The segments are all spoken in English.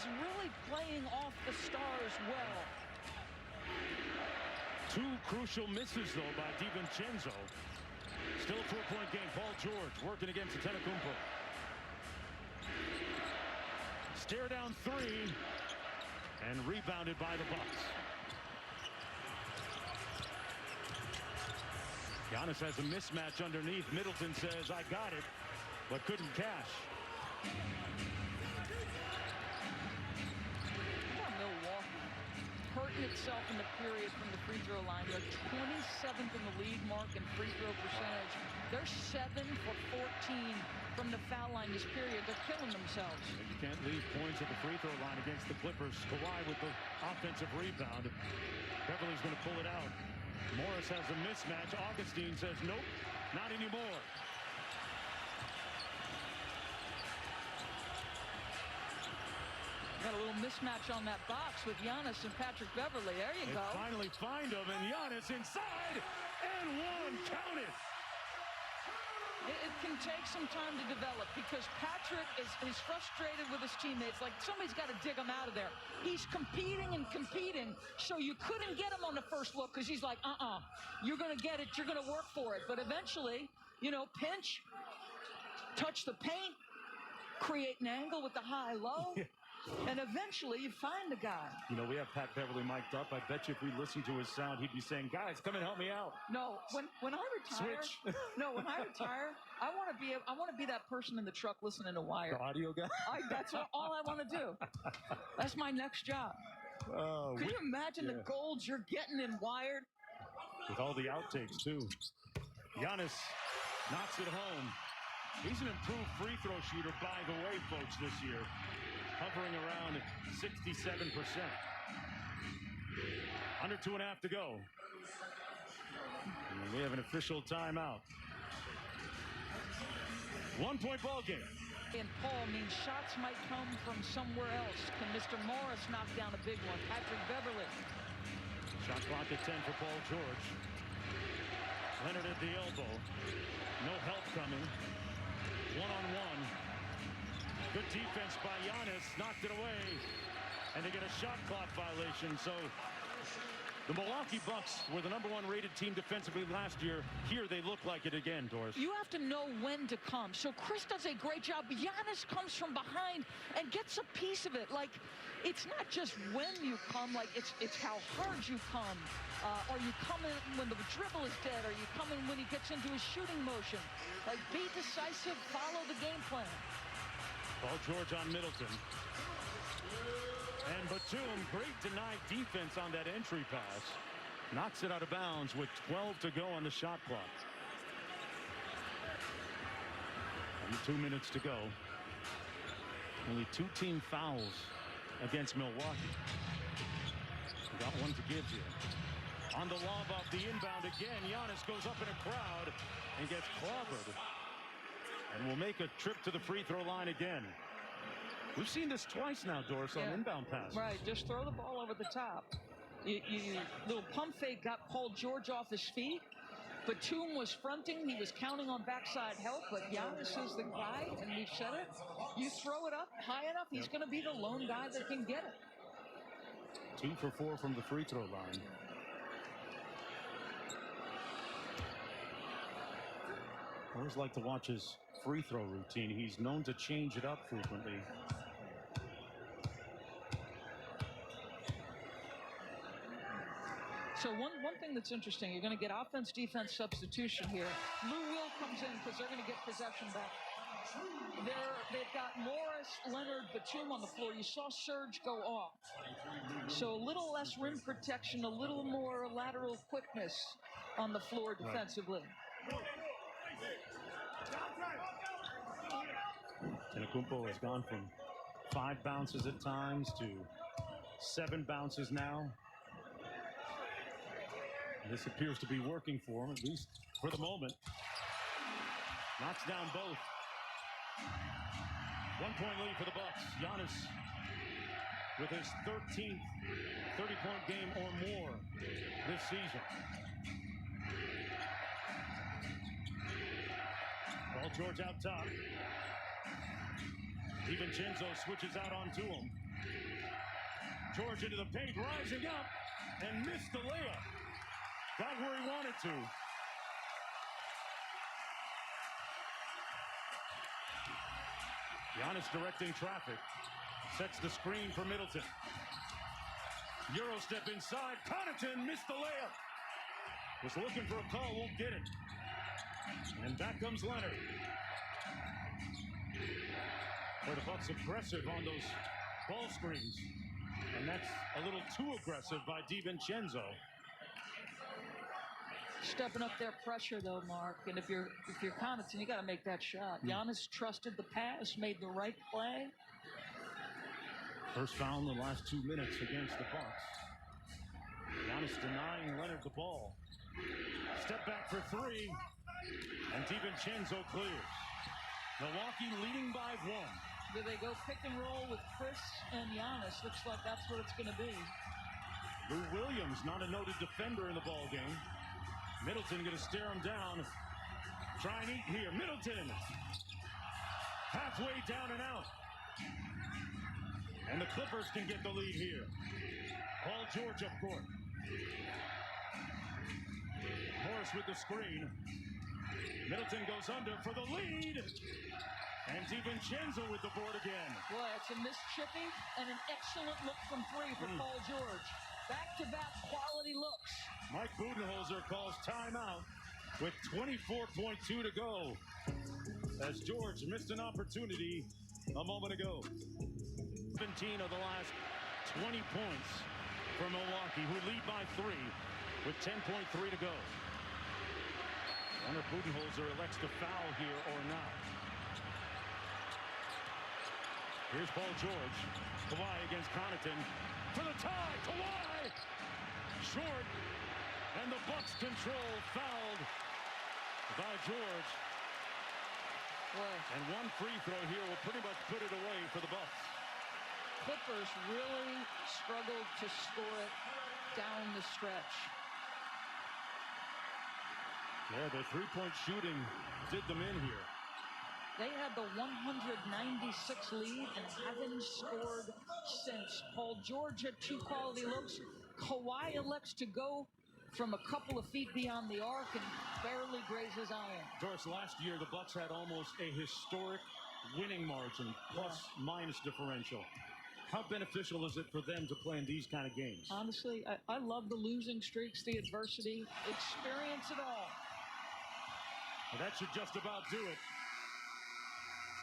is really playing off the stars well. Two crucial misses, though, by DiVincenzo. Still a 4-point game. Paul George working against Antetokounmpo. Stare down three. And rebounded by the Bucks. Giannis has a mismatch underneath. Middleton says, I got it, but couldn't cash. Milwaukee hurting itself in the period from the free throw line. They're 27th in the league mark in free throw percentage. They're 7 for 14 from the foul line this period. They're killing themselves. You can't leave points at the free throw line against the Clippers. Kawhi with the offensive rebound. Beverly's going to pull it out. Morris has a mismatch. Augustine says, nope, not anymore. Got a little mismatch on that box with Giannis and Patrick Beverly. There you go. Finally find him, and Giannis inside, and one, count it. It can take some time to develop because Patrick is frustrated with his teammates. Like somebody's got to dig him out of there. He's competing and competing, so you couldn't get him on the first look because he's like, you're going to get it. You're going to work for it. But eventually, pinch, touch the paint, create an angle with the high-low. And eventually you find the guy. We have Pat Beverly mic'd up. I bet you if we listened to his sound, he'd be saying, guys, come and help me out. No, when I retire, Switch. No, when I retire, I want to be that person in the truck listening to Wire. The audio guy? That's all I want to do. That's my next job. Could you imagine the golds you're getting in Wired? With all the outtakes, too. Giannis knocks it home. He's an improved free throw shooter, by the way, folks, this year. Hovering around 67%. Under 2.5 to go. And we have an official timeout. 1-point ball game. And Paul means shots might come from somewhere else. Can Mr. Morris knock down a big one? Patrick Beverly. Shot clock at 10 for Paul George. Leonard at the elbow. No help coming. One-on-one. Good defense by Giannis, knocked it away, and they get a shot clock violation. So the Milwaukee Bucks were the #1 rated team defensively last year. Here they look like it again, Doris. You have to know when to come. So Chris does a great job. Giannis comes from behind and gets a piece of it. Like, it's not just when you come, like it's how hard you come. Are you coming when the dribble is dead? Are you coming when he gets into his shooting motion? Like, be decisive, follow the game plan. Paul George on Middleton. And Batum, great denied defense on that entry pass. Knocks it out of bounds with 12 to go on the shot clock. Only 2 minutes to go. Only 2 team fouls against Milwaukee. Got one to give you. On the lob off the inbound again, Giannis goes up in a crowd and gets clobbered. And will make a trip to the free throw line again. We've seen this twice now, Doris, on inbound passes. Right, just throw the ball over the top. Little pump fake got Paul George off his feet. Batum was fronting. He was counting on backside help, but Giannis is the guy, and we've said it. You throw it up high enough, he's going to be the lone guy that can get it. 2 for 4 from the free throw line. I always like to watch his free throw routine. He's known to change it up frequently. So one thing that's interesting, you're going to get offense-defense substitution here. Lou Will comes in because they're going to get possession back. They've got Morris, Leonard, Batum on the floor. You saw Serge go off. So a little less rim protection, a little more lateral quickness on the floor defensively. Antetokounmpo has gone from 5 bounces at times to 7 bounces now. This appears to be working for him, at least for the moment. Knocks down both. 1-point lead for the Bucks. Giannis with his 13th 30-point game or more this season. Paul George out top. DiVincenzo switches out onto him. George into the paint, rising up, and missed the layup. Got where he wanted to. Giannis directing traffic. Sets the screen for Middleton. Euro step inside. Connaughton missed the layup. Was looking for a call, won't get it. And back comes Leonard. Where the Bucks aggressive on those ball screens. And that's a little too aggressive by DiVincenzo. Stepping up their pressure though, Mark. And if you're Connaughton, you got to make that shot. Giannis trusted the pass, made the right play. First foul in the last 2 minutes against the Bucks. Giannis denying Leonard the ball. Step back for three. And DiVincenzo clears. Milwaukee leading by 1. Do they go pick and roll with Chris and Giannis? Looks like that's what it's going to be. Lou Williams, not a noted defender in the ball game. Middleton going to stare him down. Try and eat here. Middleton. Halfway down and out. And the Clippers can get the lead here. Paul George up court. Morris with the screen. Middleton goes under for the lead. And DiVincenzo with the board again. Boy, it's a missed chippy and an excellent look from three for Paul George. Back-to-back quality looks. Mike Budenholzer calls timeout with 24.2 to go as George missed an opportunity a moment ago. 17 of the last 20 points for Milwaukee, who lead by 3 with 10.3 to go. Wonder if Budenholzer elects to foul here or not. Here's Paul George. Kawhi against Connaughton for the tie. Kawhi short, and the Bucks control, fouled by George. Boy. And one free throw here will pretty much put it away for the Bucks. Clippers really struggled to score it down the stretch. Yeah, their three-point shooting did them in here. They had the 196 lead and haven't scored since. Paul George had 2 quality looks. Kawhi elects to go from a couple of feet beyond the arc and barely grazes iron. Doris, last year the Bucks had almost a historic winning margin, plus-minus differential. How beneficial is it for them to play in these kind of games? Honestly, I love the losing streaks, the adversity, experience it all. Well, that should just about do it.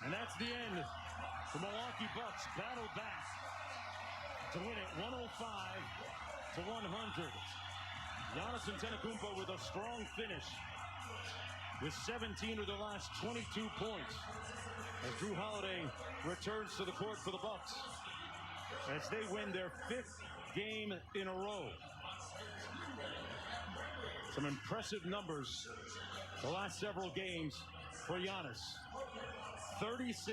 And that's the end. The Milwaukee Bucks battle back to win it 105 to 100. Giannis Antetokounmpo with a strong finish with 17 of the last 22 points as Jrue Holiday returns to the court for the Bucks as they win their 5th game in a row. Some impressive numbers the last several games for Giannis. 36